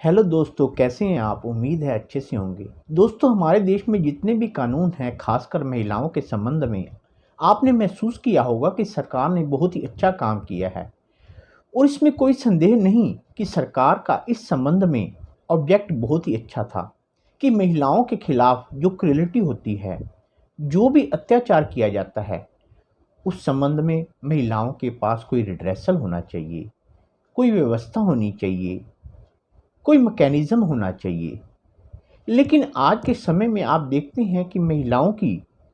Hello दोस्तों, कैसे हैं आप? उम्मीद है अच्छे से होंगे। दोस्तों, हमारे देश में जितने भी कानून हैं, खासकर महिलाओं के संबंध में, आपने महसूस किया होगा कि सरकार ने बहुत ही अच्छा काम किया है। और इसमें कोई संदेह नहीं कि सरकार का इस संबंध में ऑब्जेक्ट बहुत ही अच्छा था कि महिलाओं के खिलाफ जो क्रूरता होती है, जो भी अत्याचार किया जाता है, उस संबंध में महिलाओं के पास कोई रिड्रेसल होना चाहिए, कोई व्यवस्था होनी चाहिए, कोई मैकेनिज्म होना चाहिए। लेकिन आज के समय में आप देखते हैं कि महिलाओं की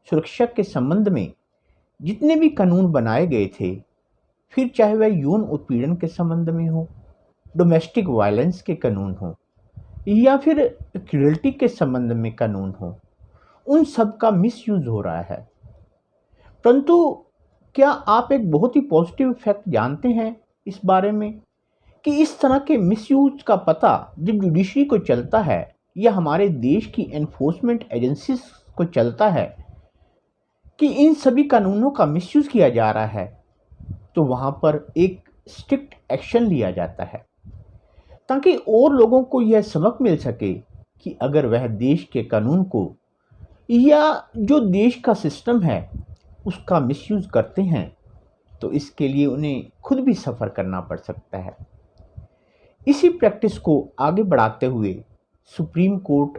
सुरक्षा के संबंध में जितने भी कानून बनाए गए थे, फिर चाहे वह यौन उत्पीड़न के संबंध में हो, डोमेस्टिक वायलेंस के कानून हो, या फिर क्रूरल्टी के संबंध में कानून हो, उन सब का मिसयूज हो रहा है। परंतु क्या आप एक बहुत ही पॉजिटिव फैक्ट जानते हैं इस बारे में कि इस तरह के मिसयूज का पता जब जुडिशरी को चलता है या हमारे देश की एनफोर्समेंट एजेंसीज को चलता है कि इन सभी कानूनों का मिसयूज किया जा रहा है, तो वहाँ पर एक स्ट्रिक्ट एक्शन लिया जाता है ताकि और लोगों को यह सबक मिल सके कि अगर वह देश के कानून को या जो देश का सिस्टम है उसका मिसयूज करते हैं तो इसके लिए उन्हें खुद भी सफ़र करना पड़ सकता है। इसी प्रैक्टिस को आगे बढ़ाते हुए सुप्रीम कोर्ट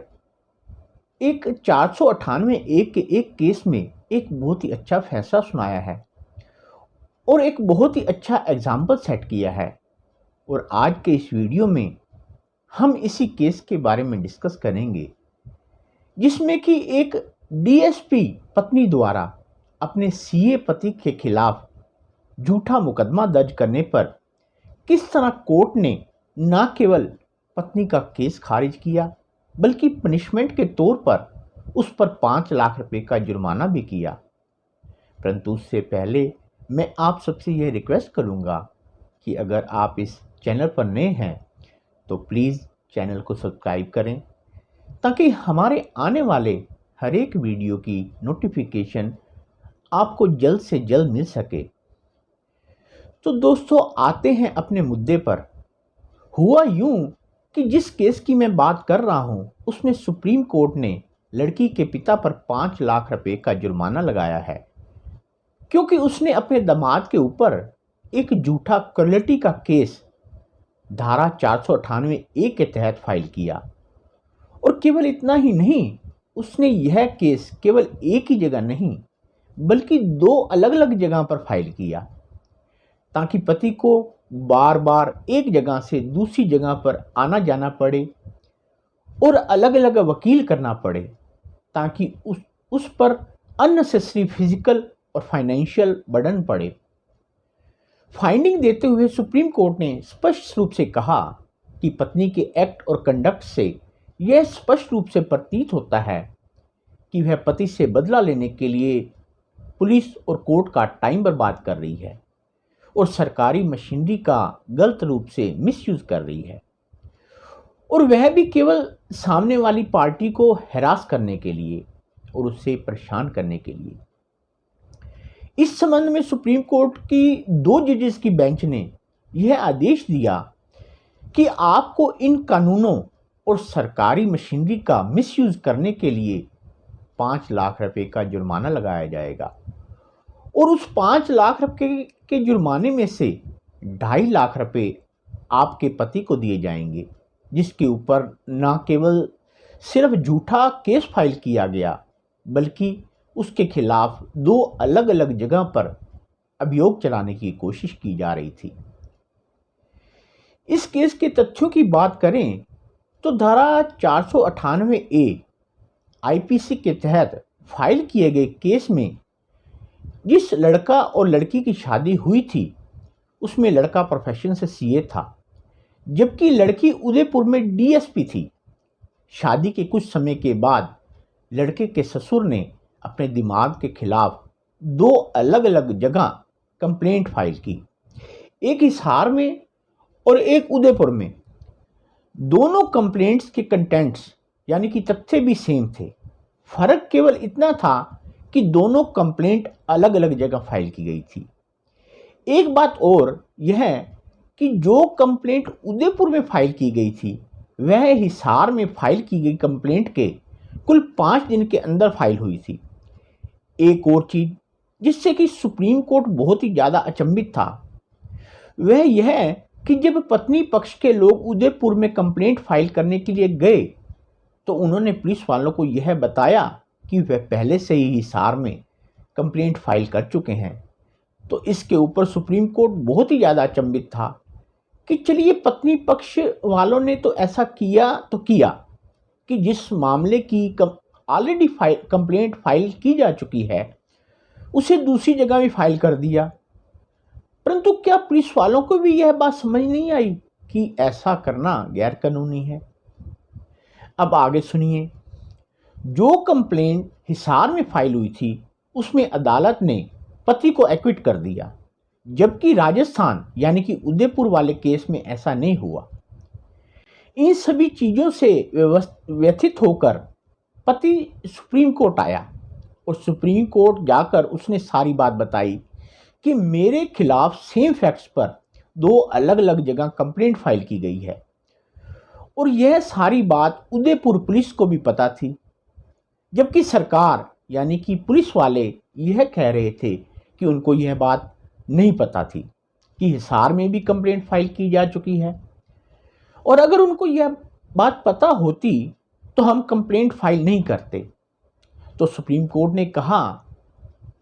एक 498 एक के एक केस में एक बहुत ही अच्छा फैसला सुनाया है और एक बहुत ही अच्छा एग्जाम्पल सेट किया है। और आज के इस वीडियो में हम इसी केस के बारे में डिस्कस करेंगे, जिसमें कि एक डीएसपी पत्नी द्वारा अपने सीए पति के खिलाफ झूठा मुकदमा दर्ज करने पर किस तरह कोर्ट ने न केवल पत्नी का केस खारिज किया बल्कि पनिशमेंट के तौर पर उस पर 5 लाख रुपए का जुर्माना भी किया। परंतु उससे पहले मैं आप सबसे यह रिक्वेस्ट करूंगा कि अगर आप इस चैनल पर नए हैं तो प्लीज़ चैनल को सब्सक्राइब करें ताकि हमारे आने वाले हर एक वीडियो की नोटिफिकेशन आपको जल्द से जल्द मिल सके। तो दोस्तों, आते हैं अपने मुद्दे पर। हुआ यूं कि जिस केस की मैं बात कर रहा हूं उसमें सुप्रीम कोर्ट ने लड़की के पिता पर 5 लाख रुपए का जुर्माना लगाया है, क्योंकि उसने अपने दामाद के ऊपर एक झूठा क्रूरल्टी का केस धारा 498 ए के तहत फाइल किया। और केवल इतना ही नहीं, उसने यह केस केवल एक ही जगह नहीं बल्कि 2 अलग अलग जगह पर फाइल किया ताकि पति को बार बार एक जगह से दूसरी जगह पर आना जाना पड़े और अलग अलग वकील करना पड़े, ताकि उस पर अननेसेसरी फिजिकल और फाइनेंशियल बर्डन पड़े। फाइंडिंग देते हुए सुप्रीम कोर्ट ने स्पष्ट रूप से कहा कि पत्नी के एक्ट और कंडक्ट से यह स्पष्ट रूप से प्रतीत होता है कि वह पति से बदला लेने के लिए पुलिस और कोर्ट का टाइम बर्बाद कर रही है और सरकारी मशीनरी का गलत रूप से मिसयूज कर रही है, और वह भी केवल सामने वाली पार्टी को हैरास करने के लिए और उससे परेशान करने के लिए। इस संबंध में सुप्रीम कोर्ट की 2 जजेस की बेंच ने यह आदेश दिया कि आपको इन कानूनों और सरकारी मशीनरी का मिसयूज करने के लिए 5 लाख रुपए का जुर्माना लगाया जाएगा, और उस 5 लाख रुपए के जुर्माने में से 2.5 लाख रुपए आपके पति को दिए जाएंगे, जिसके ऊपर न केवल सिर्फ झूठा केस फाइल किया गया बल्कि उसके खिलाफ 2 अलग अलग जगह पर अभियोग चलाने की कोशिश की जा रही थी। इस केस के तथ्यों की बात करें तो धारा 498 ए आईपीसी के तहत फाइल किए गए केस में जिस लड़का और लड़की की शादी हुई थी उसमें लड़का प्रोफेशन से सीए था, जबकि लड़की उदयपुर में डीएसपी थी। शादी के कुछ समय के बाद लड़के के ससुर ने अपने दिमाग के खिलाफ 2 अलग अलग जगह कंप्लेंट फाइल की, एक हिसार में और एक उदयपुर में। दोनों कंप्लेंट्स के कंटेंट्स यानी कि तथ्य भी सेम थे। फर्क केवल इतना था कि दोनों कंप्लेंट अलग अलग जगह फाइल की गई थी। एक बात और यह कि जो कंप्लेंट उदयपुर में फाइल की गई थी वह हिसार में फाइल की गई कंप्लेंट के कुल 5 दिन के अंदर फाइल हुई थी। एक और चीज जिससे कि सुप्रीम कोर्ट बहुत ही ज़्यादा अचंभित था वह यह कि जब पत्नी पक्ष के लोग उदयपुर में कंप्लेंट फाइल करने के लिए गए तो उन्होंने पुलिस वालों को यह बताया कि वह पहले से ही हिसार में कंप्लेंट फाइल कर चुके हैं। तो इसके ऊपर सुप्रीम कोर्ट बहुत ही ज़्यादा अचंभित था कि चलिए पत्नी पक्ष वालों ने तो ऐसा किया तो किया कि जिस मामले की ऑलरेडी कंप्लेंट फाइल की जा चुकी है उसे दूसरी जगह भी फाइल कर दिया। परंतु क्या पुलिस वालों को भी यह बात समझ नहीं आई कि ऐसा करना गैर कानूनी है। अब आगे सुनिए। जो कंप्लेंट हिसार में फाइल हुई थी उसमें अदालत ने पति को एक्विट कर दिया, जबकि राजस्थान यानी कि उदयपुर वाले केस में ऐसा नहीं हुआ। इन सभी चीज़ों से व्यथित होकर पति सुप्रीम कोर्ट आया और सुप्रीम कोर्ट जाकर उसने सारी बात बताई कि मेरे खिलाफ सेम फैक्ट्स पर 2 अलग अलग जगह कंप्लेंट फाइल की गई है। और यह सारी बात उदयपुर पुलिस को भी पता थी, जबकि सरकार यानी कि पुलिस वाले यह कह रहे थे कि उनको यह बात नहीं पता थी कि हिसार में भी कंप्लेंट फाइल की जा चुकी है। और अगर उनको यह बात पता होती तो हम कंप्लेंट फाइल नहीं करते। तो सुप्रीम कोर्ट ने कहा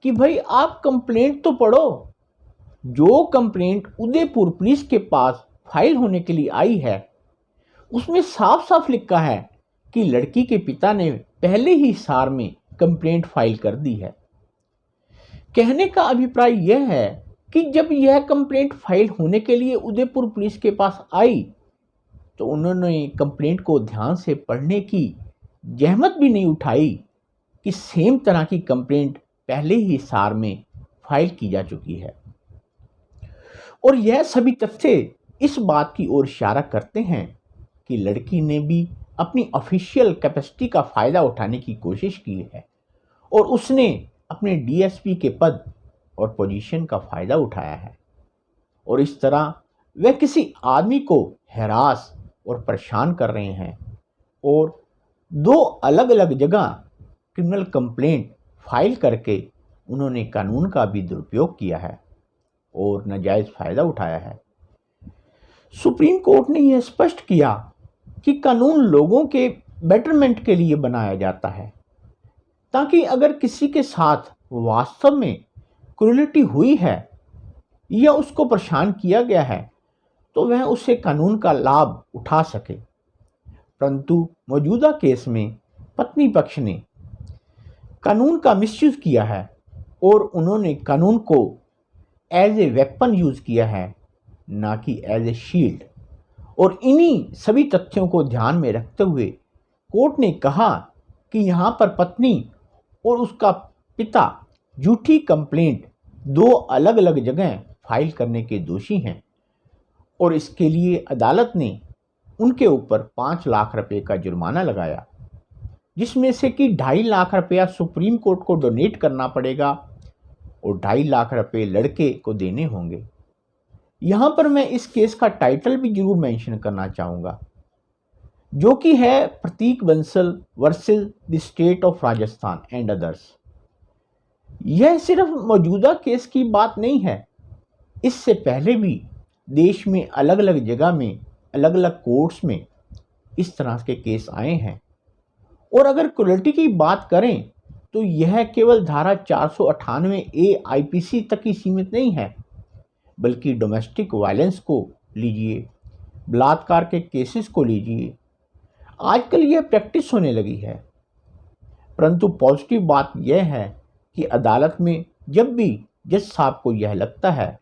कि भाई आप कंप्लेंट तो पढ़ो। जो कंप्लेंट उदयपुर पुलिस के पास फाइल होने के लिए आई है उसमें साफ साफ लिखा है कि लड़की के पिता ने पहले ही हिसार में कंप्लेंट फाइल कर दी है। कहने का अभिप्राय यह है कि जब यह कंप्लेंट फाइल होने के लिए उदयपुर पुलिस के पास आई तो उन्होंने कंप्लेंट को ध्यान से पढ़ने की जहमत भी नहीं उठाई कि सेम तरह की कंप्लेंट पहले ही हिसार में फाइल की जा चुकी है। और यह सभी तथ्य इस बात की ओर इशारा करते हैं कि लड़की ने भी अपनी ऑफिशियल कैपेसिटी का फ़ायदा उठाने की कोशिश की है और उसने अपने डीएसपी के पद और पोजीशन का फ़ायदा उठाया है। और इस तरह वह किसी आदमी को हरास और परेशान कर रहे हैं और 2 अलग अलग जगह क्रिमिनल कंप्लेंट फाइल करके उन्होंने कानून का भी दुरुपयोग किया है और नाजायज़ फ़ायदा उठाया है। सुप्रीम कोर्ट ने यह स्पष्ट किया कि कानून लोगों के बेटरमेंट के लिए बनाया जाता है, ताकि अगर किसी के साथ वास्तव में क्रूरलिटी हुई है या उसको परेशान किया गया है तो वह उससे कानून का लाभ उठा सके। परंतु मौजूदा केस में पत्नी पक्ष ने कानून का मिसयूज़ किया है और उन्होंने कानून को एज ए वेपन यूज़ किया है, ना कि एज ए शील्ड। और इन्हीं सभी तथ्यों को ध्यान में रखते हुए कोर्ट ने कहा कि यहाँ पर पत्नी और उसका पिता झूठी कंप्लेंट 2 अलग अलग जगह फाइल करने के दोषी हैं और इसके लिए अदालत ने उनके ऊपर 5 लाख रुपए का जुर्माना लगाया, जिसमें से कि 2.5 लाख रुपया सुप्रीम कोर्ट को डोनेट करना पड़ेगा और 2.5 लाख रुपए लड़के को देने होंगे। यहाँ पर मैं इस केस का टाइटल भी जरूर मेंशन करना चाहूँगा, जो कि है Prateek Bansal versus the state of Rajasthan and others. यह सिर्फ मौजूदा केस की बात नहीं है, इससे पहले भी देश में अलग अलग जगह में अलग अलग कोर्ट्स में इस तरह के केस आए हैं। और अगर क्रूरल्टी की बात करें तो यह केवल धारा 498A आईपीसी तक ही सीमित नहीं है, बल्कि डोमेस्टिक वायलेंस को लीजिए, बलात्कार के केसेस को लीजिए, आजकल यह प्रैक्टिस होने लगी है। परंतु पॉजिटिव बात यह है कि अदालत में जब भी जज साहब को यह लगता है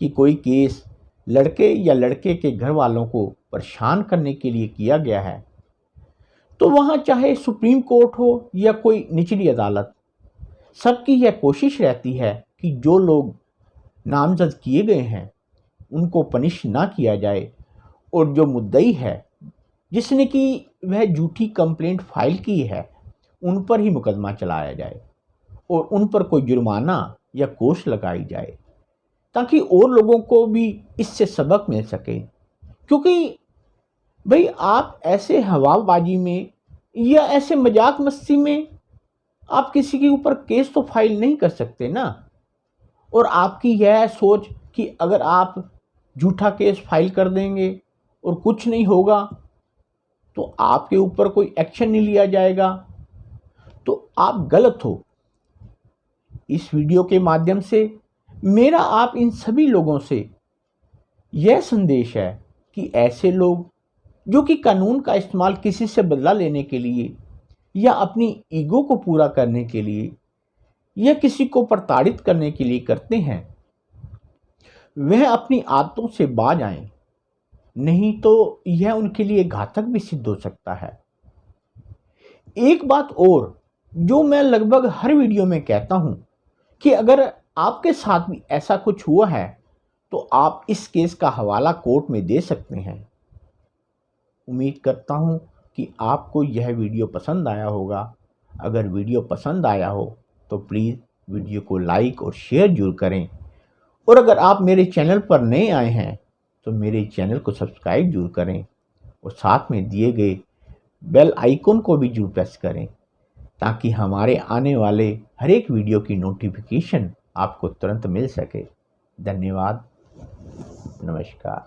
कि कोई केस लड़के या लड़के के घर वालों को परेशान करने के लिए किया गया है, तो वहाँ चाहे सुप्रीम कोर्ट हो या कोई निचली अदालत, सबकी यह कोशिश रहती है कि जो लोग नामजद किए गए हैं उनको पनिश ना किया जाए और जो मुद्दई है जिसने कि वह झूठी कंप्लेंट फाइल की है उन पर ही मुकदमा चलाया जाए और उन पर कोई जुर्माना या कोष लगाई जाए, ताकि और लोगों को भी इससे सबक मिल सके। क्योंकि भाई आप ऐसे हवाबाजी में या ऐसे मजाक मस्ती में आप किसी के ऊपर केस तो फाइल नहीं कर सकते ना। और आपकी यह सोच कि अगर आप झूठा केस फाइल कर देंगे और कुछ नहीं होगा तो आपके ऊपर कोई एक्शन नहीं लिया जाएगा, तो आप गलत हो। इस वीडियो के माध्यम से मेरा आप इन सभी लोगों से यह संदेश है कि ऐसे लोग जो कि कानून का इस्तेमाल किसी से बदला लेने के लिए या अपनी ईगो को पूरा करने के लिए या किसी को प्रताड़ित करने के लिए करते हैं, वह अपनी आदतों से बाज आएं, नहीं तो यह उनके लिए घातक भी सिद्ध हो सकता है। एक बात और जो मैं लगभग हर वीडियो में कहता हूं कि अगर आपके साथ भी ऐसा कुछ हुआ है तो आप इस केस का हवाला कोर्ट में दे सकते हैं। उम्मीद करता हूं कि आपको यह वीडियो पसंद आया होगा। अगर वीडियो पसंद आया हो तो प्लीज़ वीडियो को लाइक और शेयर जरूर करें। और अगर आप मेरे चैनल पर नए आए हैं तो मेरे चैनल को सब्सक्राइब जरूर करें और साथ में दिए गए बेल आइकन को भी जरूर प्रेस करें ताकि हमारे आने वाले हर एक वीडियो की नोटिफिकेशन आपको तुरंत मिल सके। धन्यवाद। नमस्कार।